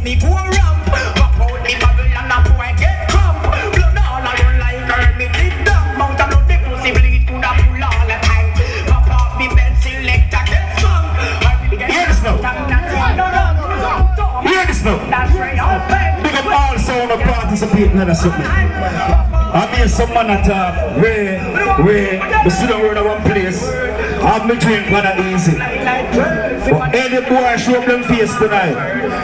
me poor ramp. Pop out the bubble and a boy get cramp. Blood all around like hermit did dump. Mount a blood the pussy bleed to the full all the time. Pop off the bed selector get strong. Hear this now. Hear this now. Big up all sound of participating in the something. I mean some man at where we sit down in one place. Have me drink when I easy. But any boy show up them face tonight.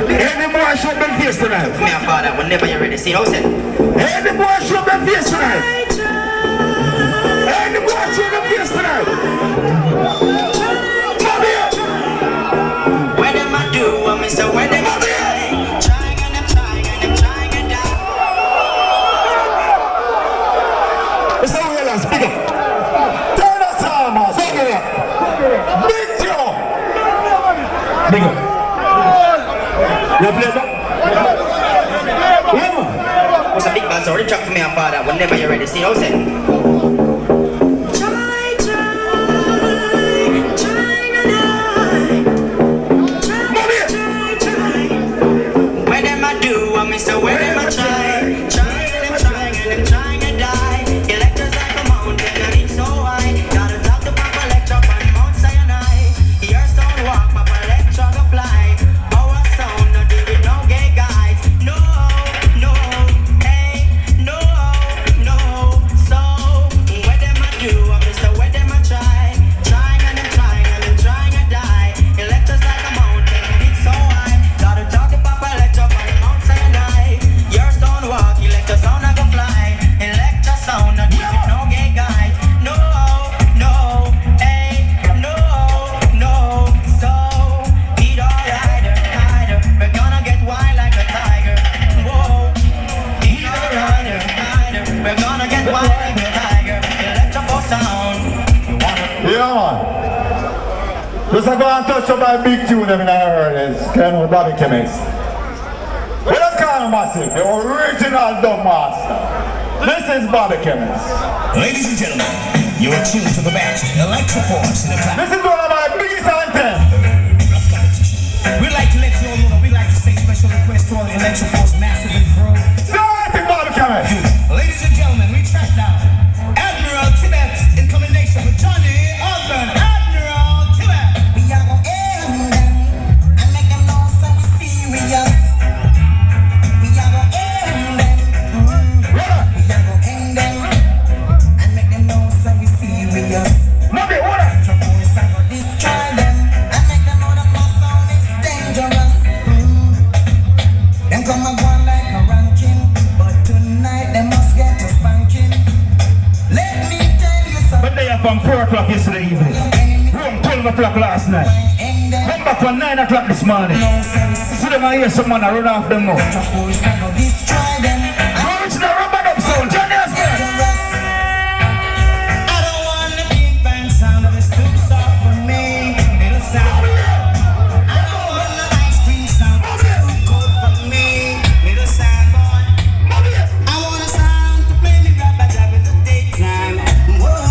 Any boy show up them face tonight. Me and father, whenever you're ready, see how say. Any boy show up them face tonight. Any boy show up them face tonight. Come here. Where them I do, I'm Mr. Where them I do. Trying and I'm trying and I'm trying and die. It's all real as big up. Turn us on, man. Big up. Big Joe. Big up. You play that? Yeah, man. What's a big band? Sorry, track for me and father. Whenever you're ready, see how say. Where them I do, I'm Mr. Where them I try. Trying and I'm trying and I'm trying to die. Electors like a mountain and it's so high. Gotta talk to Papa Electro on Mount Sinai. Your sound walk, Papa Electro go fly. Our sound, no deal with no gay guys. No, no, hey, no, no. So, where them I do, I'm Mr. Where them I try. Trying and I'm trying and I'm trying to die. Electors like a mountain and it's so high. Gotta talk to Papa Electro on Mount Sinai. Your sound walk, electro sound I go fly. Electro sound, no deal with no gay guys. No, no, hey, no, no. So, eat all rider, rider. We're gonna get wild like a tiger. Whoa, eat all rider, rider. We're gonna get wild like a tiger. Electro sound. You wanna Yeah, man. Just a go and touch up my big tune them in the early. It's kind of Bobby Chemist. We don't call him Massive, the original dub master. This is Bobby Chemist. Ladies and gentlemen, you're tuned to the best Electro Force in the class. This is one of my biggest anthems. We'd like to let you all know that we'd like to say special request to all the Electro Force massive and pro. So I think Bobby Chemist. Ladies and gentlemen, we track down Admiral Tibet in combination with Johnny Osborne. Admiral Tibet. We are gonna end them and make them know so we serious. We are gonna end them. We are gonna end them and make them know so we serious. Mobby, order. So boys are gonna destroy them and make them know that my sound is dangerous. Them come and go on like a ranking, but tonight they must get a spanking. Let me tell you something. But they are from 4 o'clock yesterday evening. From 12 o'clock last night. End them. Come back from 9 o'clock this morning. No, so we see. So them I hear some man a run off them now. So boys are gonna destroy them. Original rubber up sound, Johnny Osborne. I don't want the big band sound of this too soft for me. Little sound. I don't want the ice cream sound of this too cold for me. Little sound boy. I want a sound to play me rubber dub in the daytime. Boy.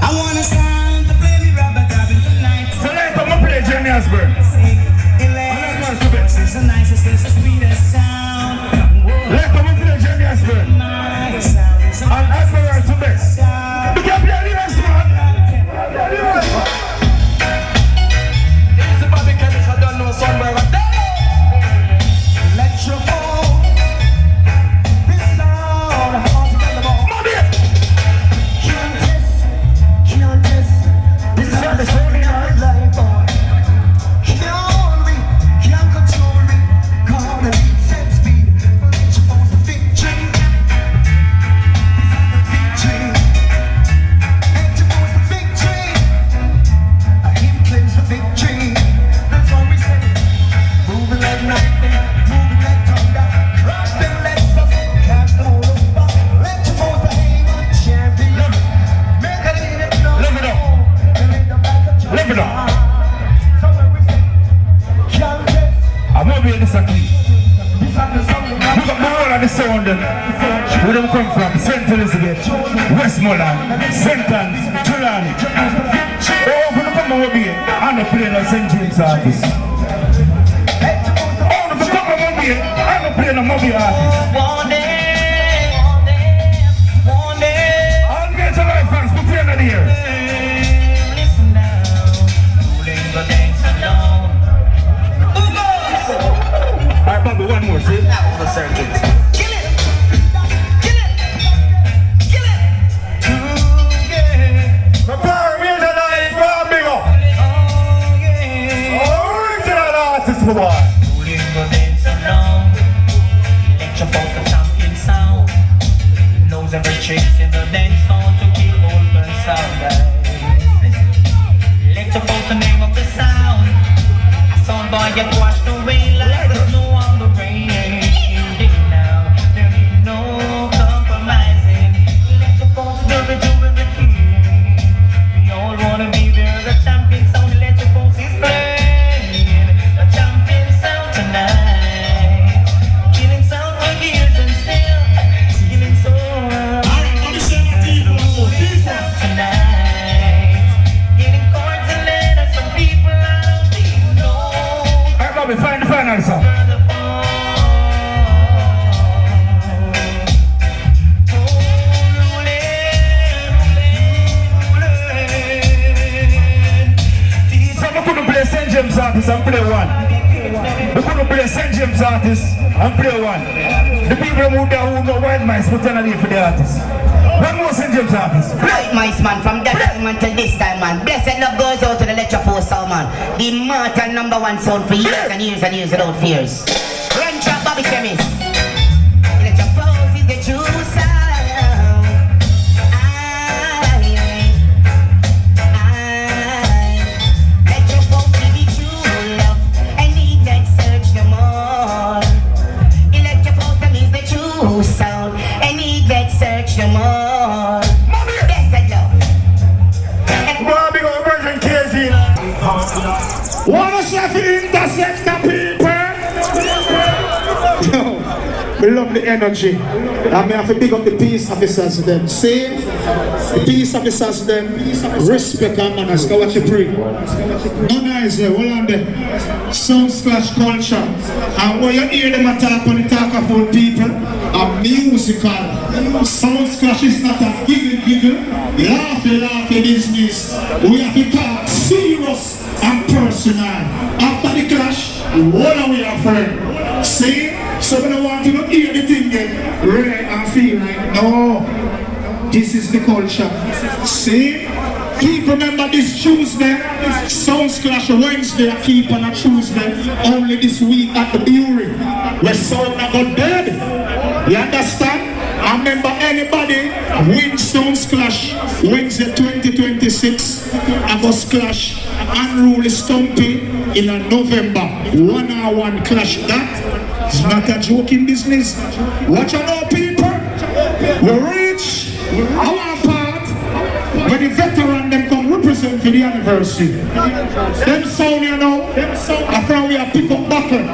I want a sound to play me rubber dub in the night. Tonight I'm gonna play Johnny Osborne. It's the nicest, it's the sweetest sound. Let them play Johnny Osborne. My sound is And Admiral to best. We can play the rest, man. This is Bobby Chemist, I don't know somewhere I electro fall. This sound, all together, boy. Mobby. Can't test. This is what the story of life, boy. Can't hold me, can't control me. Call the beat, set speed. Electro fall's the victory. This is the victory. Electro fall's the victory. Him claims the victory. That's what we say. Moving like lightning, moving like thunder. Crush them legs up, cast them all over. Electro fall's the aim, champion. Make it in it now. Live it up. Live it up. So when we say, can't test. I'm gonna be in this key. This is the song we We got the whole of the sound. Where them come from? St. Elizabeth, Westmoreland, St. Anne's, Trelawney. Oh, when you come over here, I'm the plane of St. James office. Oh, MOBAY. I'm not playing a MOBAY artist. One day. All major life fans, put your hand in the air. Listen now, ruling the dance alone. Who goes? Alright, Bobby, one more, see? That was the circuit. Kill it. Prepare major life, big up. Original artist for what? Ruling the dance alone. Electro force the champion sound. Knows every trick in the dance song to kill old burn sound. Electro force the name of the sound. A sound boy get washed away like the snow on the rain. Now there ain't no compromising. Electro force the redoing the king. We all wanna be there. The champion sound. Electro force is playing the champion sound tonight. Killing sound for years and still killing soul. Sound tonight. Getting chords and letters from people I don't even know. Alright, Bobby, find the final song. So we couldn't play St. James artist and play one. We couldn't play St. James artist and play one. The people who know Wild Mice put on a leaf for the artist. One more St. James artist. Right, mice man, from that time until this time, man. Blessed love goes out to the Electro Force sound, man. The immortal #1 sound for years and years and years without fears. Run trap Bobby Chemist. Electro Force is the true sound. Electro Force is the true love. And need that search no more. Electro Force them is the true sound. And need that search no more. Blessed love. Bobby go version KRAZY. Wanna see if you intercept the people? Yo, we love the energy. And I have to big up the peace officers them. See? The peace officers them. Respect and manners. Go watch you pray. No nice there. Hold on there. Soundsclash culture. And when you hear them attack on the talk of old people, a musical. Soundsclash is not a giggle. Laughy business. We have to talk serious and personal. After the clash, what are we afraid? See? So when I want to hear the thing get right and feel like, no, this is the culture. See? People remember this Tuesday, Soundsclash Wednesday, I keep on a Tuesday, only this week at the brewery, where sound not got dead. You understand? I remember anybody win Soundsclash Wednesday 2026, I go clash Unruly Stumpy in a November 1-on-1 clash. That is not a joking business. Watch out now, people. We reach our part when the veteran them come represent for the anniversary. Them sound, you know, after we have pick up buckle.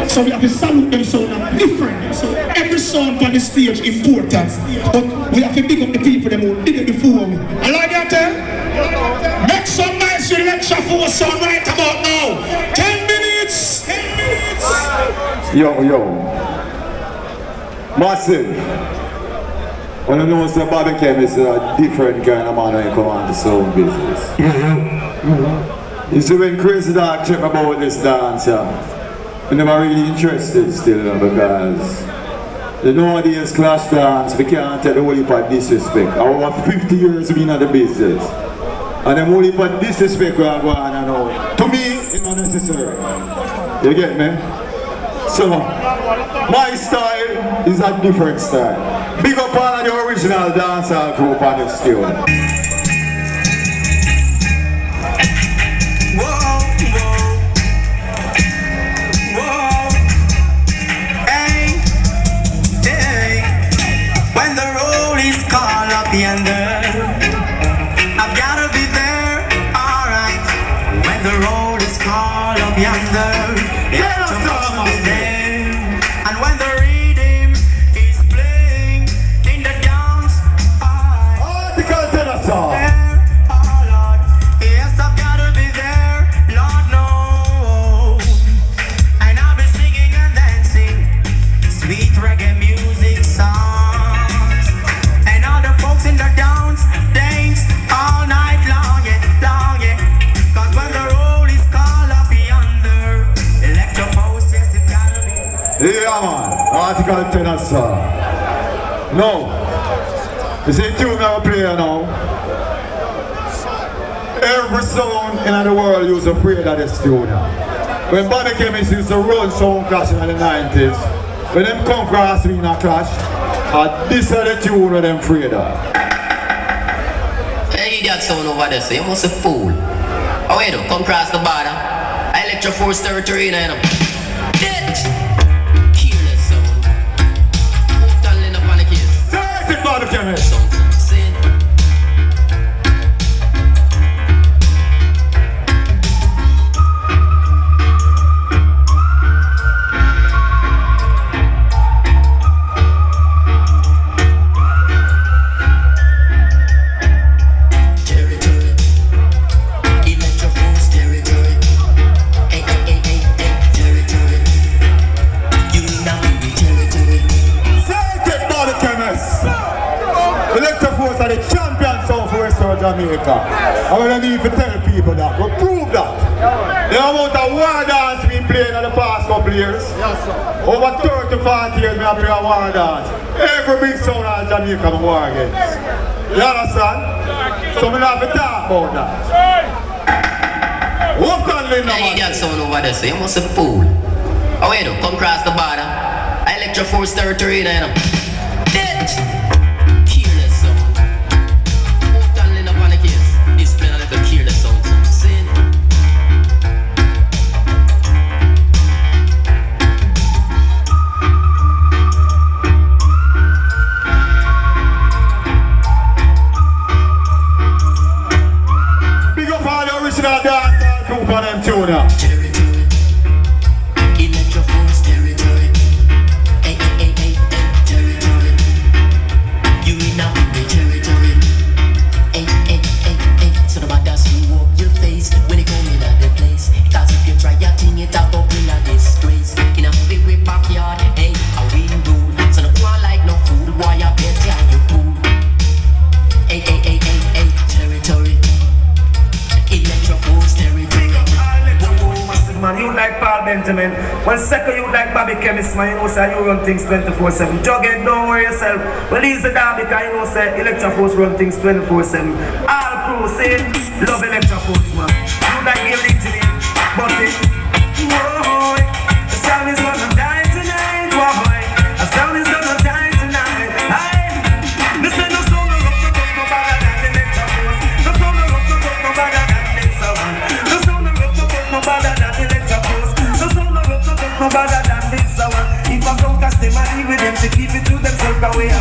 So we have to salute them sound different. So every sound on the stage important. But we have to pick up the people them who did it before. I like that, eh? Make some nice Electro Force sound right about now. 10 minutes. 10 minutes. Yo. Massive. When you know the Bobby Chemist is a different kind of man when you come on the sound business. You see when KRAZY Dawg check about this dance, I'm never really interested still because the nowadays clash dance, we can't tell the whole heap of disrespect. I want 50 years being in the business. And the whole heap of disrespect we are going on now. To me, it's not necessary. You get me? So, my style is a different style. Big up all of the original dancehall group on this tune. When the road is called up yonder, I've gotta be there, alright. When the road is called up yonder, yeah, there. And when the rhythm is playing in the dance hall, oh Lord, yes, I've gotta be there, Lord knows. And I'll be singing and dancing Article 10 as sir. No. You see the tune I play now? Every sound in the world used to afraid of this tune. When Bobby Chemist used to run SoundClash in the 90s, when them come across me in a clash, this is the tune that them afraid of. Hey, that sound over there, so you must a fool. Oh wait, come cross the border. I electro force territory, you know. Dead! Careless sound. Who's standing up on the kids? Say it, Bobby Chemist! Jamaica. I don't need to tell people that. We prove that. The amount of war dance we played in the past couple years. Yes, sir. Over 30 to 40 years we have played a war dance. Every big sound in Jamaica we war against. You understand? So we have to talk about that. What can we know? Hey, that sound over there, so you must a fool. Oh wait, come cross the border. I electro force territory, you know. Dead! DANCEHALL group on them tune now. Territory, electro force territory. Hey, hey, hey, hey, hey, territory. You in now in the territory. Hey, hey, hey, hey. So the bad guys you up your face when they come in at the place. Cause if you try your thing, it up in a disgrace. In a big way backyard, hey, a window. So the one like no food, why you bet and you fool. Hey, hey, hey, hey, hey, territory. Electro force territory. Man, you like Paul Benjamin. Well, second you like Bobby Chemist, man, you know say you run things 24/7. Jughead, don't worry yourself. Well, he's the dad because you know say Electro Force run things 24/7. All crew say love Electro Force, man. You like your engineer, but it, whoa, the sound is gonna die tonight, whoa, the sound is gonna die tonight. Aye, this ain't no song no rock, no better than Electro Force. No song no rock, no better than this one. No song no rock, no better than no better than this one. If I don't cast them, I leave with them to keep it to themselves away.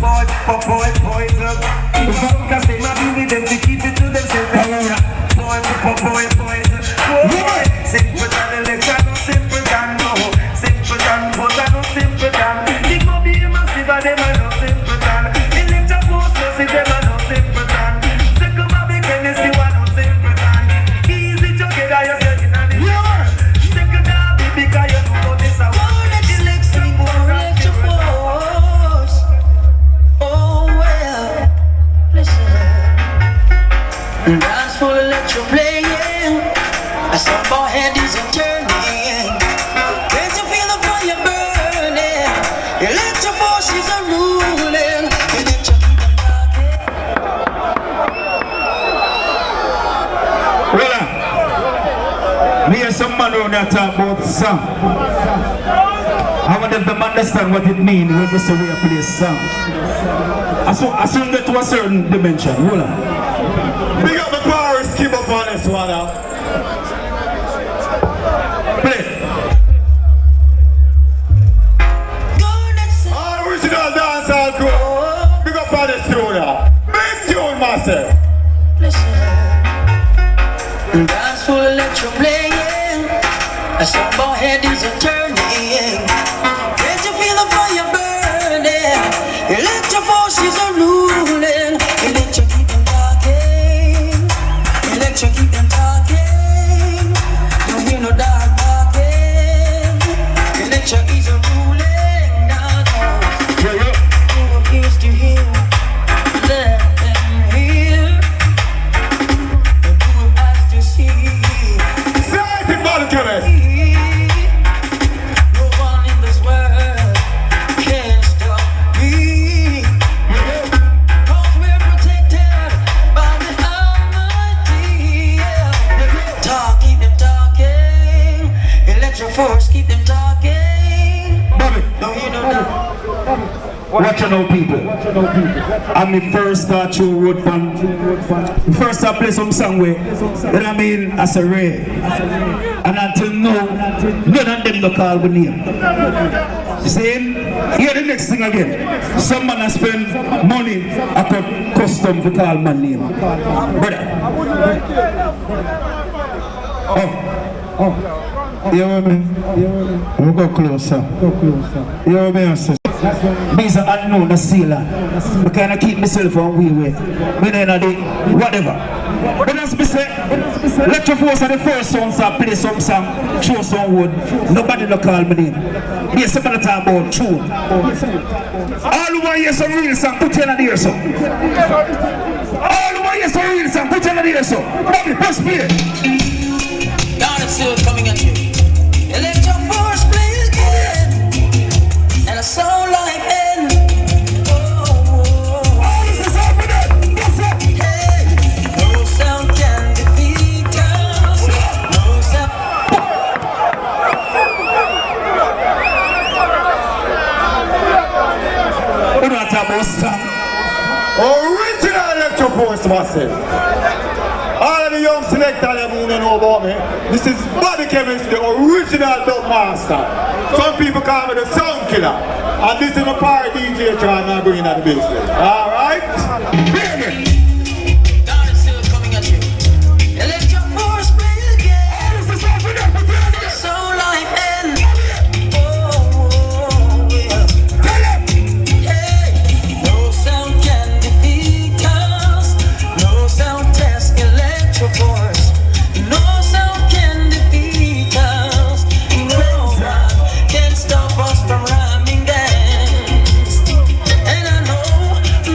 Boy, poison. If I don't cast them, I leave with them to keep it to themselves away. Boy, poison. Boy, simple than Electra, no simple than no. Simple than but I no simple than. It might be massive, but them are no simple than. Electra Force, no see them are no simple than. Second Bobby Chemist, you are no simple than. Easy to get out of your second Bobby because you know this I want. Electro Force. Oh well, listen. Dance for electro playing. A soundbar head is a turning. Can't you feel the fire burning? Electro Force is a ruling. Electro keep them talking. Well, me and some man around there talk about sound. I want them to understand what it means when we say we play sound. I soon get to a certain dimension. Hold on. Big up the Paris, keep up on this one now. Play. All original dancehall crew. Big up on this tune now. Big tune, master. Dance for electro playing. A soundbar head is a turning. Can't you feel the fire burning? Electro Force is a ruling. Electro keep them talking. Electro keep them talking. Don't hear no dark talking. Electro is a ruling. Now, who appears to hear? Let them hear. And who has to see? Say it, Bobby Chemist. No one in this world force, keep them talking. Bobby, Don't hear no doubt. watch out now, people. And me first start to road fan. First I play some song where, you know what I mean, as a REGGAE. And until now, none of them no call my name. See? Here the next thing again. Some man has spend money at a custom to call my name. Brother. Oh. You hear me? We'll go closer. You hear me? These are unknown, the sealer. I can't keep myself on way. But then I do whatever. But as me say, Electro Force are the first songs I play some song, show some wood. Nobody no call me name. Yes, somebody talk about tune. All who want to hear some real song, put your hand in the ear, so. All who want to hear some real song, put your hand in the ear, so. Bobby, press play. God is still coming at you. Electro Force play again. And a sound like N. This is happening. What's up? Hey, no sound can defeat us. No sound. We don't talk about song. Original Electro Force massive. All of the young selectors that you know about me, this is Bobby Chemist, the original dub master. Some people call me the sound killer. And this is my power DJ trying to bring in the business. Alright? God is still coming at you. Electro Force play again. Sound like N. Yeah. Hey, no sound can defeat us. No sound test Electro Force. No sound can defeat us. No one can stop us from rhyming dance. And I know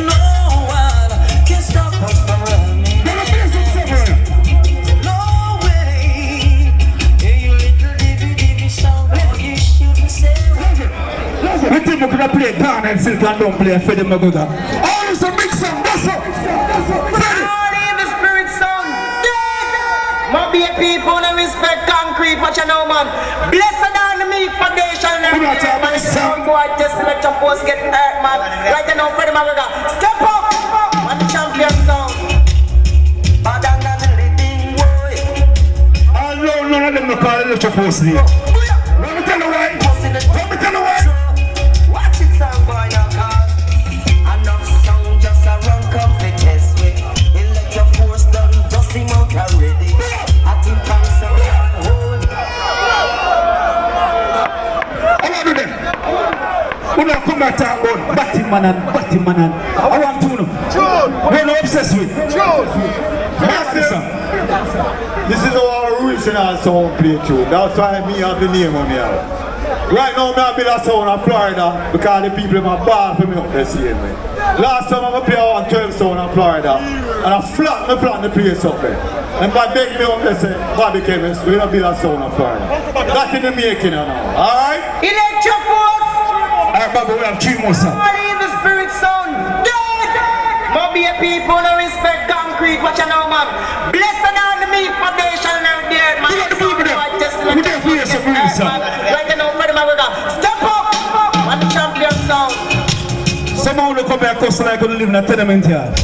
no one can stop us from rhyming dance. No way. Hey, you little divvy sound, you shouldn't say. I think we're going to play down and silk and don't play for them. All is a big song, that's up. MOBAY people no respect concrete, what you know, man. Blessed are the meat foundation and We got to have man. a sound. Boy, just let your post get hurt, man. Right now, Freddie McGregor, step up, man, the champion song. Better than the living boy. None of them no call Electro Force name. Let me tell you why. Watch it, sound boy, now, cause enough sound just a run competence with Electro Force done just him out already. I think I'm sorry and hold. How do them? We don't come back to talk about Batman and I want to know. We're not obsessed with. Massive. This is our original sound play too. That's why me have the name on here. Right now, I build a sound in Florida because the people in my bar for me up there seeing me. Last time I play on 12 sound in Florida and I flatten the place up there. And by begging me up there say, Bobby Chemist, we're going to build a sound in Florida. That's in the making now, alright? Electro Force, Alright, Bobby, we have 3 more songs. body in the spirit sound. Dead. MOBAY people no respect concrete, what you know, man. Blessed are the meat foundation out there, man. We got the people there. Boy, just We there for you, some real song. Right now, Freddie McGregor, step up, man, the champion song. Somehow they come back custom like they live in a tenement yard.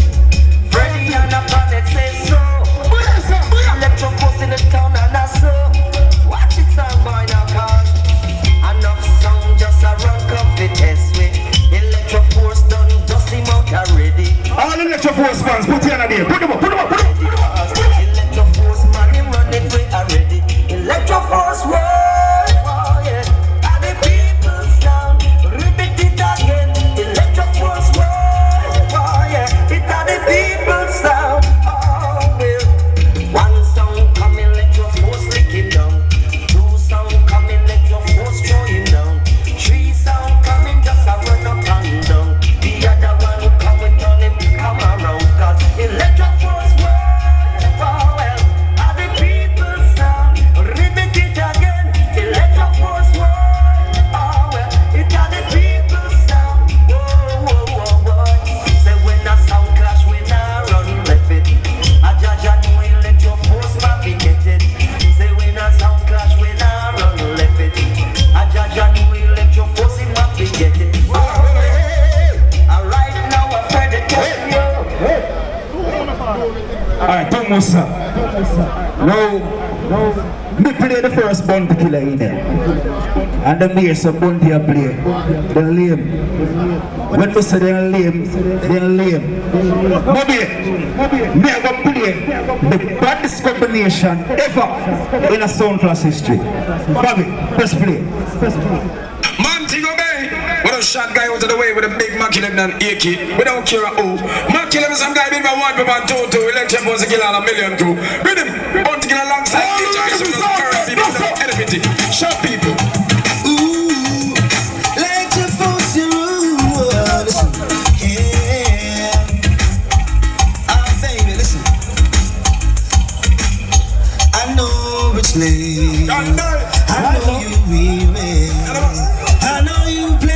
Freddie and the planet say so. Electro Force in the town and I so. Watch it, sound boy, now, cause enough sound just a run competence with Electro Force done just him out already. All Electro Force fans, put your hand in there. Put them up. Electro Force man, him running way already. Electro Force world, oh yeah. And the people sound, repeat it again. Electro Force world, oh yeah. It are the Musa. Now, me play the first bounty killer in there. And then me some bounty I play. Then lame. When we say then lame. Moby, me I go play the baddest combination ever in a sound class history. Bobby, press play. Man, Tigo Bay. We don't shot guy out of the way with a big man killing and AK. We don't care who. Man killing some guy been by 1 people and 2 election was a kill on 1,000,000 crew. With him, want to kill alongside each other. So people don't anything. Shot people. Ooh, like to force your rule. Listen, yeah. Ah, baby, listen. I know which name. I know you will. I know you play.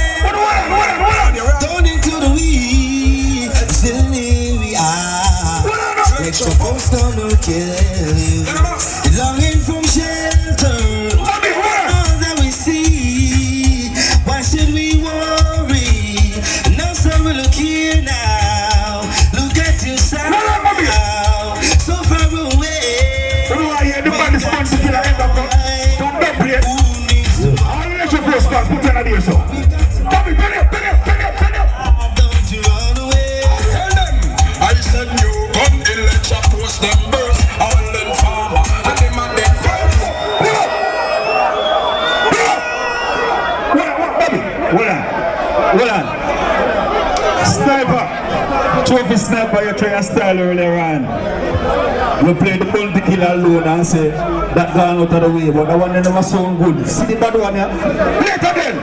Don't into the weed. Silly we are. Extra folks gonna kill you. Longing from shelter. All that we see. Why should we worry? Now so we look here now. Look at yourself now. So far away. Put it on there, so. Don't you run away. Tell them, I said you come in, let your post them burst. All them farmer, and them and them first. Hold on. Sniper. Trophy sniper, you try a style earlier on. You play the bounty killer alone and say that gone out of the way, but that one never sound good. See the bad one here? Play it again!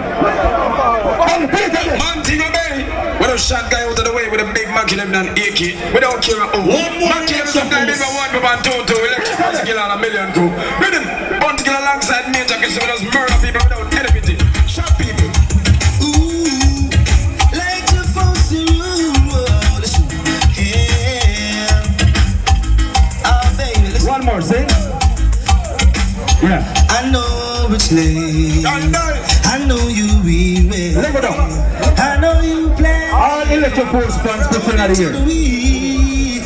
Play it again! Man, Tigo Bay. We don't shot guy out of the way with a big man killing and AK. We don't care who. Man killing some guy been by 1 people and 2 election was a kill on 1,000,000 crew. With him, want to kill alongside me and Jackie, so we just murder people without anything. Shot people. One more, see? Yeah. I know which name. I know you will. Let go down. I know you play. All electric force fans put in the ear. We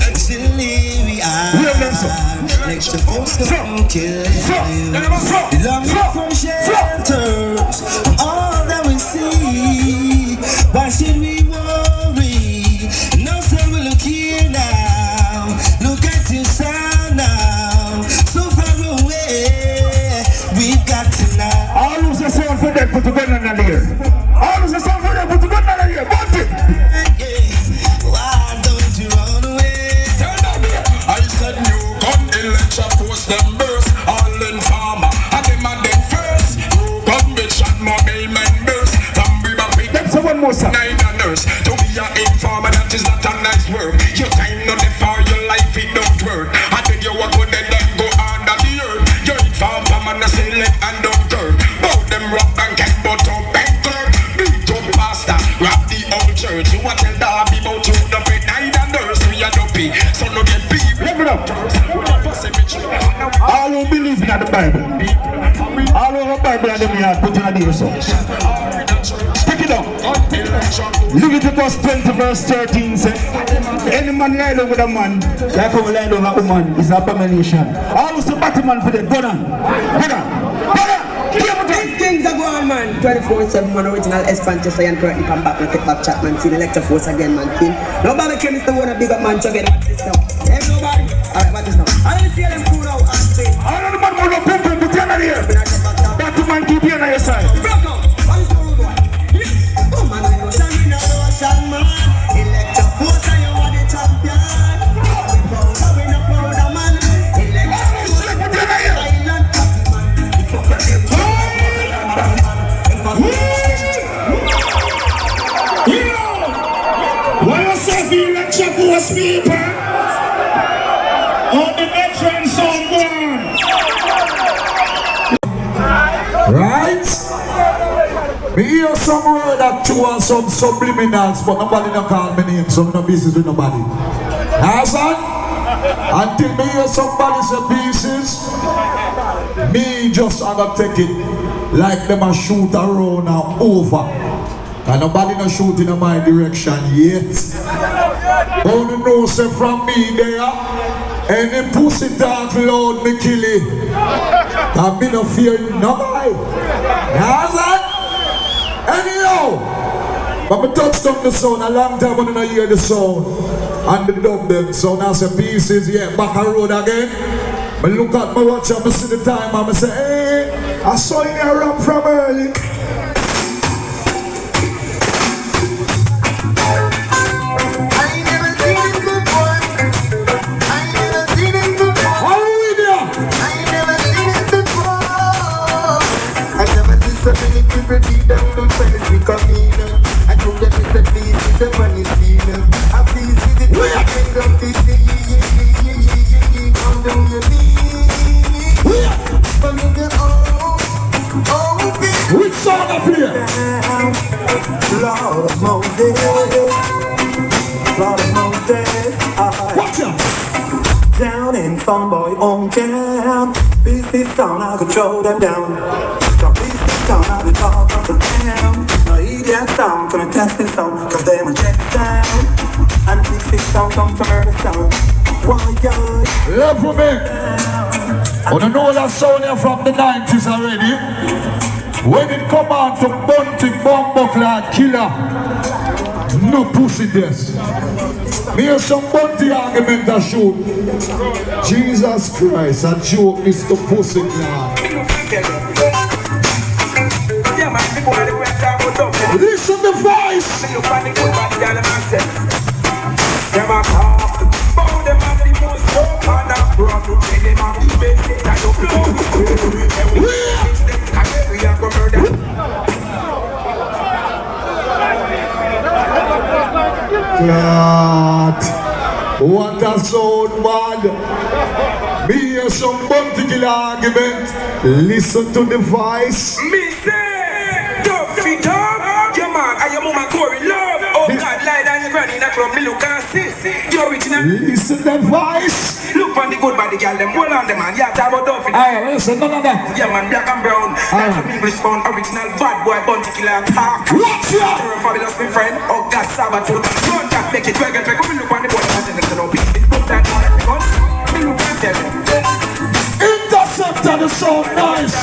are. Next to folks gonna kill you. Longing from shelters. All that we see. Why should we worry? No, sir, we look here now. Look at yourself now. So far away. We've got to now. All who's a sound for them put a gun on the ear. All who's a sound for them put a gun on the ear. Bounce it! Why don't you run away? I said you come in, let your post them burst. All in farmer, and them and them first. You come with shot MOBAY members. From River Pig, Let's have one more, sir. 9 and nurse. To be an informer, that is not a nice word. Your time not there for your life, it don't work. I think you walk with them, then go under the earth. You informer, man, I say let and don't turn. Bout them rock and cat, but up and clerk. Beat up pastor, grab the old church. You want to tell Darby about you, the bed, 9 and nurse. We are dopey, so no get beat. Let me know. All who believe in the Bible. All who have the Bible and them here put in the ear, so. Pick it up. Leviticus 20 verse 13 says, any man lie down with a man, like how we lie down with a woman, is an abomination. All who's the batty man for them, go down. Big things are going on, man. 24/7, man. Original expansion, so you can correctly come back and take back chat, man. See the lecture force again, man. King. Nobody can Mr. One, a big up man. Again, what is now? Hey, nobody. Alright, what is now? I don't see them cool out and say. All of the man will pump put you on the ear. Batty man keep you on your side. Broke out. What is the rude one? Oh, man, I know. Shine in a lotion, man. Electro force, and you are the champion. We no powder, man. Electro force, island party, man. What you say for election force people? On the veteran song born. Right? Me hear some word that true and some subliminals, but nobody no call me name, so I'm no business with nobody. Understand? Until me hear somebody say pieces, me just gonna take it like them a shoot around and over. And nobody no shoot in my direction yet. Only know say from me there, Any pussy talk loud, me kill it. And me no fear nobody. How's that? Anyhow, but me touched on the sound a long time when I hear the sound. And the dub them, so now say pieces, yeah, back a road again. But look at my watch and I see the time and I say, hey, I saw you around from early. Which song up here? Lord of Moses, Lord of Moses. Watch out! Down in some boy hometown, beat this town, I control them down. So beat this town, I the talk of the town. No idiot sound, gonna test this sound, cause they reject sound. And beat this sound, come from murder sound. Why God? Love for me. Oh, you know that sound here from the 90s already. When it come on to bunting, bumbuckler and killer, no pussy this. Me hear some bunty argument to shoot. Jesus Christ, a joke is the pussy clad. Listen the voice. God, what a sound, man. Me hear some bunty killer argument. Listen to the voice. Me say, tough fit up, your man and your mama Corey love. Oh God, lie down your granny in a club, me look and see. The original. Listen to the voice. Look on the good body, girl, them hold on the man. Yeah, talk about tough fit. Alright, listen, none of that. Yeah, man, black and brown. That's some English found original bad boy, bunty killer talk. Watch out! Fabulous, my friend. Oh God, Sabbath, run that, make it twig and twig. Come look on the boy, and tell them to no beat. It's put that on the gun. Me look and tell them. Interceptor, the sound nice.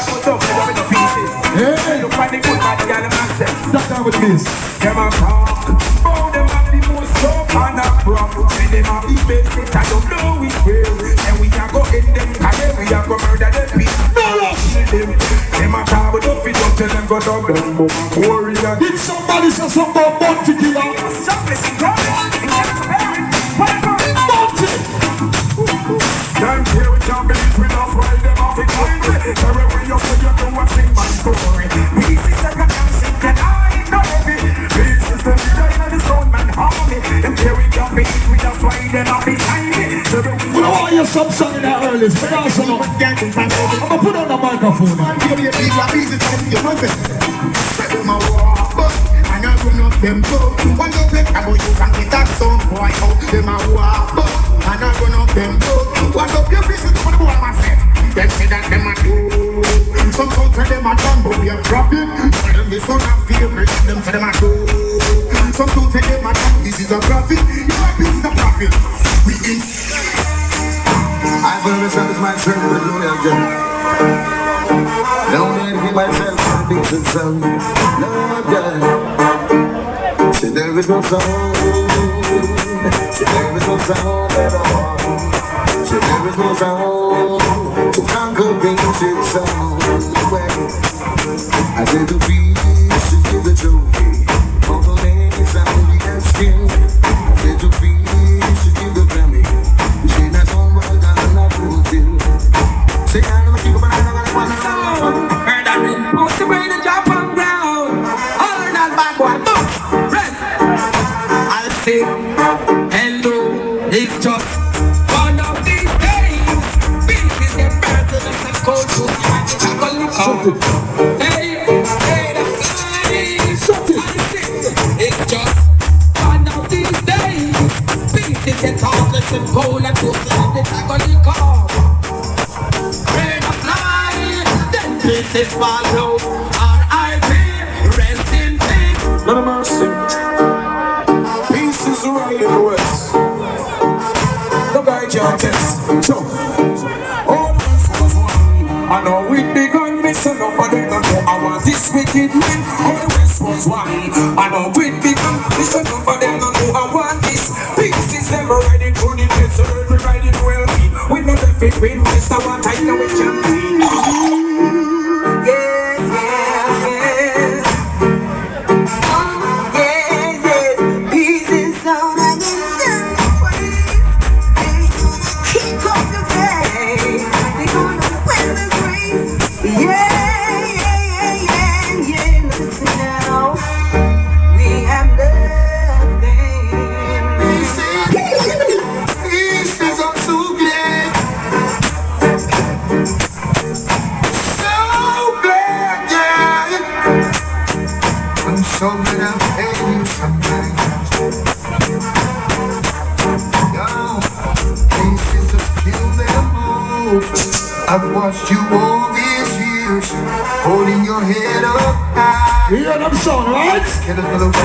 Hey, look on the good body, girl, them say. That's how it is. Them a talk. Oh, them have the most soap and a problem. When them have the basic, I don't know which way. And we can go in them career, we can go murder them people. Them a talk, but don't fit up, tell them go down them. Worry that. If somebody says something about bunty killer, bunty! Can't hear we can't believe we don't fly them off it. Everywhere you say you know what's in my story. Peace is like a dancing can I know it. Peace is the leader in the stone man army. And here we can't believe we don't fly them off it. You know why you're some song in that early? But also no. I'm gonna put on the microphone. And I run up them boat. One of them, I you can get that song boy out. Them a walk up. And I run up them boat. One of your business for the boy myself. Them say that them a do. Some folks say them a done, but we are profit. Them this one a favorite. Them say them a do. Some folks say them a done. This is a profit. You like this is a profit. We eat. I will establish myself with loyal job. Don't need to be myself for the big sound. No, God. See, there is no sound. See, there is no sound at all. See, there is no sound to conquer ancient sound. I said to be, should give the trophy. For the lady sound we have skin. I said to be, should give the Grammy. You say that's all well done and not fulfilled. Say I never keep up and I never want to sound. Heard that me, most of the job on ground. All in that bad boy, boom, red. I say, hello, it's just one of these days. Pieces get burned to the cold food. Hey, hey, that's nice. It's just one of these days. Pieces get heartless and cold and pussy and the agony come. Rain of fly, then pieces fall out. R.I.P. Rest in peace. None of mercy. Pieces right in the west. No guy can't test. So, all the was one. I know with the gun, me so nobody don't know I want this wicked man. All the West was one. I know with the gun, me so nobody don't know I want this. Pieces never riding through the place, so every riding well me. We know the fit with Mr. What I know it can be. Yes, yes, yes. Yes, yes. Pieces sound like keep up the faith. They're gonna win this race. Yeah. Listen now. We have nothing. Pieces, I'm so glad. So glad, yeah. I'm so glad I'm paying you sometimes. Pieces of you that move. I've watched you all these years, holding your head up high. You hear them sound, right? Get another one.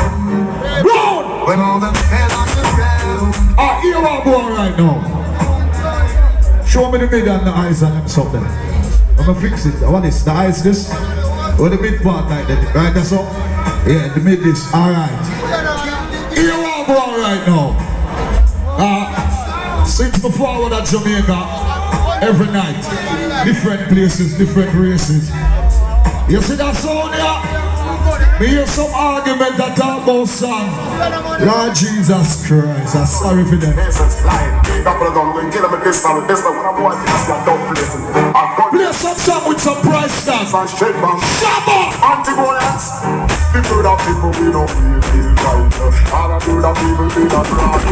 Round! When all them fell on the ground. Ah, here what going right now. Show me the mid and the eyes on them something. I'm gonna fix it. What is the eyes this? Or the mid part like that, right? That's all? Yeah, the mid this. Alright. Here what going right now. Since before I was at Jamaica, every night, different places, different races. You see that sound here? We hear some argument that talk about song. Lord Jesus Christ, I'm sorry for them. Play some song with some price tag. Shabba! People that people we don't feel right. All I do that people be that right.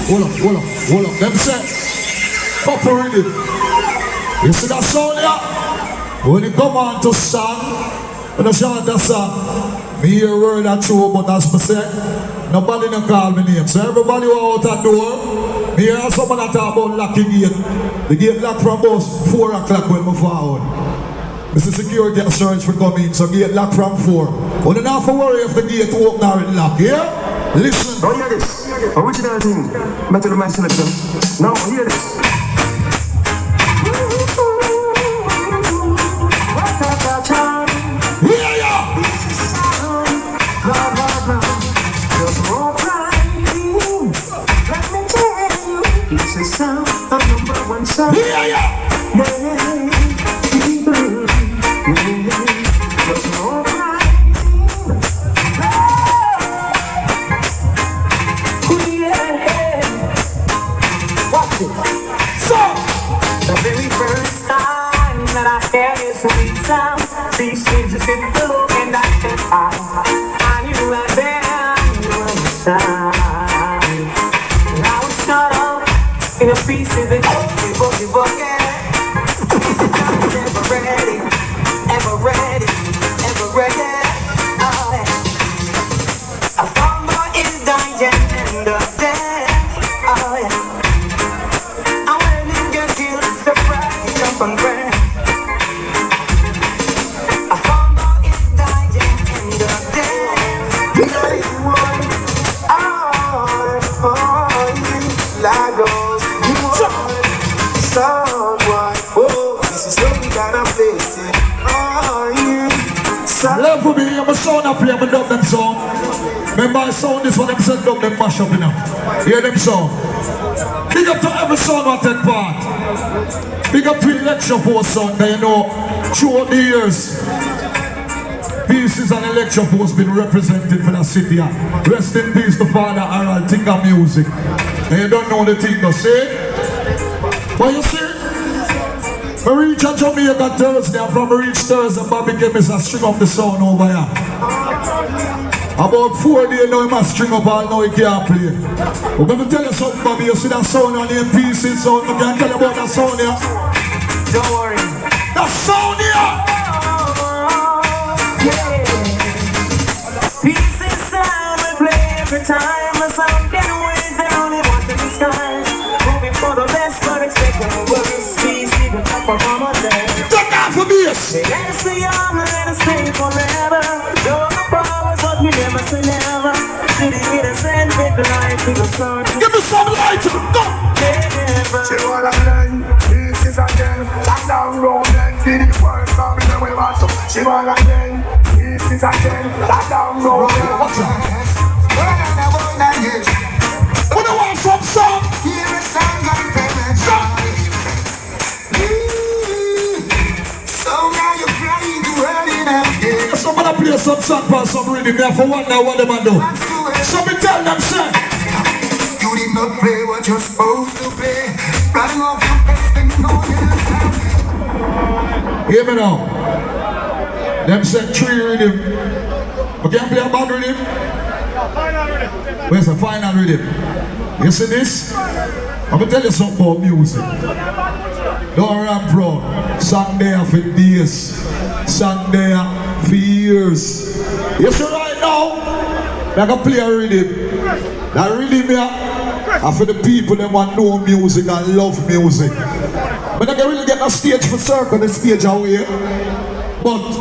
Hold up. Them say, Papa read it. You see that sound here? When you come on to song, when you chant a song, me hear a word or two, but as I say, nobody don't call me name. So everybody who out that door, me hear someone that talk about locking gate. The gate locked from about 4 o'clock when we fall out. Mr. Security assurance for coming, so gate locked from 4. Well, don't have to worry if the gate open or it locked, yeah? Listen. Don't hear this. Original thing. Metal Man Selection. Now hear this. Yeah, yeah. There's more pride. Let me tell you, it's a sound of #1 song. Yeah, yeah. There's more pride. Watch it. So, The very first time that I heard your sweet sound, these things just hit the look and I said I knew right there you were the sign. And I was shut up in a piece of the boogie. Ever ready. Oh, yeah. A samba is dying in the dance. Oh, yeah. From grand. A samba is dying in the dance. Night one. Oh, you Lagos. You want someone. Oh, this is what we gotta face it. Oh, yeah. love for me, I'm a sound up here, I'm a dub them song. Remember I sound this one, them set up them mash up, you know. Hear them song. Big up to every song that take part. Big up to Electro Force song that you know, throughout the years. Pieces and Electro Force been represented for the city. Rest in peace to Father Harold, think of music. And you don't know the thing, you see? But you see? I reach a Jamaica Thursday, and from reach Thursday, Bobby gave me a string up the sound over here. About 4 days now, he must string up all now he can't play. We're going to tell you something, Bobby. You see that sound on the pieces sound? I can tell you about that sound here. Don't worry. That sound here! Pieces sound we play every time. The sound get away, they only want the skies. Moving for the best, but expecting the worst. Peace, even top of our day. Take out for this! Let us stay young, let us stay forever. Show the powers, but we never say never. To the innocent, light to the sun. Give me some light. Go. She wanna learn, this is again. Lock down road and see the world coming and we want to. She wanna learn, this is again. Lock down road and What's up? What do you want from song? Here is song and payment. So now you're crying to running out. Somebody play some song for some rhythm there for one now what them a do. So me tell them sir. You did not play what you're supposed to play. Running off your best and no you Hear me now. Them said 3 rhythm. Okay, I play a bad rhythm. Where's the final rhythm? You see this? I'm gonna tell you something about music. Don't rap bro. Song there for days. Song there for years. You see right now? I can play a rhythm. That rhythm here are for the people that want to know music and love music. But I can really get a stage for circle the stage away. But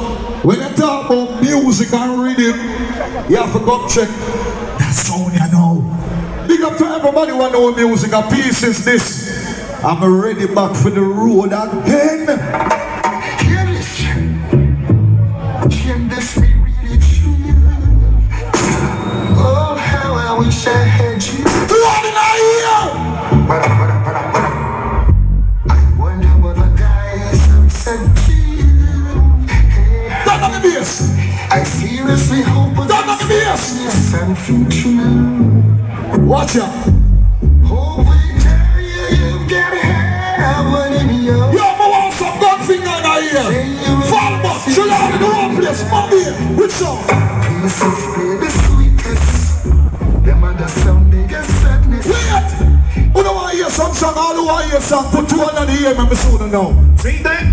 when you talk about music and rhythm, you have to go check that sound you know. Big up to everybody who know music. A piece is this. I'm ready back for the road again. Hear this. Hear this me really true. Oh, how I wish I had you. What in here? I wonder what the guys have said to you. Turn on the bass. I seriously hope Turn on the bass. something true. Watch out. Oh, we tell you you've got to have one in your Yo, I want some gun finger in here. Fall back. Chill out in the wrong place. MOBAY. Which song? piece of the sweetest. Them other sound they get sadness. Wait. Who don't want to hear some song? All who want to hear song. Put 2 on the ear. Remember soon now. See that?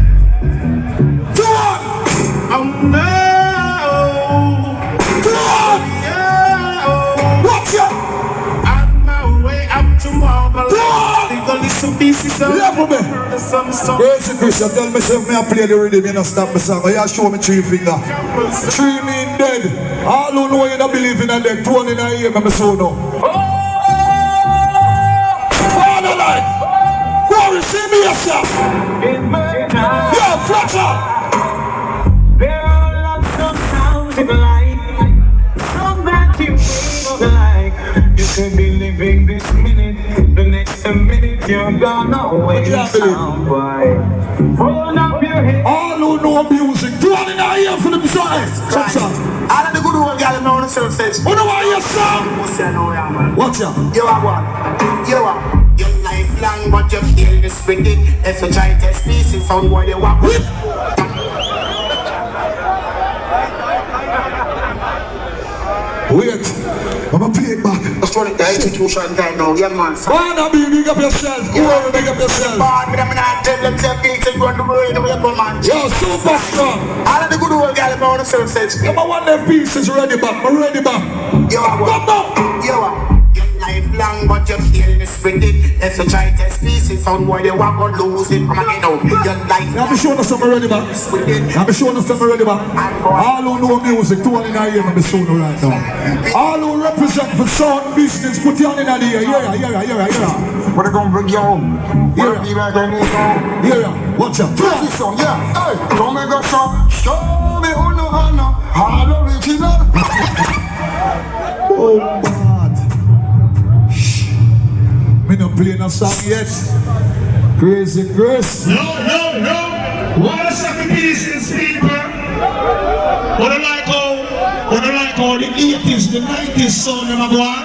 2 on. Oh no. 2 on. Watch out. On my way up to Marble. Dog! Think of little pieces of Level me. some song. Crazy Christian, tell myself me I play the rhythm, you know stop me song. You show me 3 finger. 3 mean dead. All who know you don't believe in a dead. 2 on in a ear, remember so now. Father line. Glory, see me yourself. Yeah, Fletcher. There are lots of sounds in life. Some that you may not like. You could be living this minute. The next minute you're gone away. Soundboy. Hold up your head. All who know music. 2 on in a ear for them songs. Some song. All of the good old guys know the self says. Who don't want to hear song? Watch out. You are one. You are. Your life long, but you feel this with it. If you try to test pieces on what you want. Wait, I'm gonna play it back. That's what the institution guy now, young man. Wanna be big up yourself. Who are big up yourself? But I'm not tell them to be to run the world away from man. Yo, super strong. All of the good old guys know the self says. Number 1 them pieces ready back. I'm ready back. You are one. Come down. You are. Your life long, but you feel this with it. If you try to test pieces on what you want, gonna lose it. Come again now. Your life Now be showing us something ready back. with it. Now be showing us something ready back. All who know music, 2 on in a ear, I'm be showing you right now. All who represent for sound business, put your hand in the ear. Yeah. What are gonna bring you home? Yeah. What be back on this song? Yeah. Watch out. This song, yeah. Hey, come and go song. Show me who know all original. Oh, God. Me not play no song yet. Crazy Chris. No. What a second pieces, people. What I like how the 80s, the 90s sound them a go on.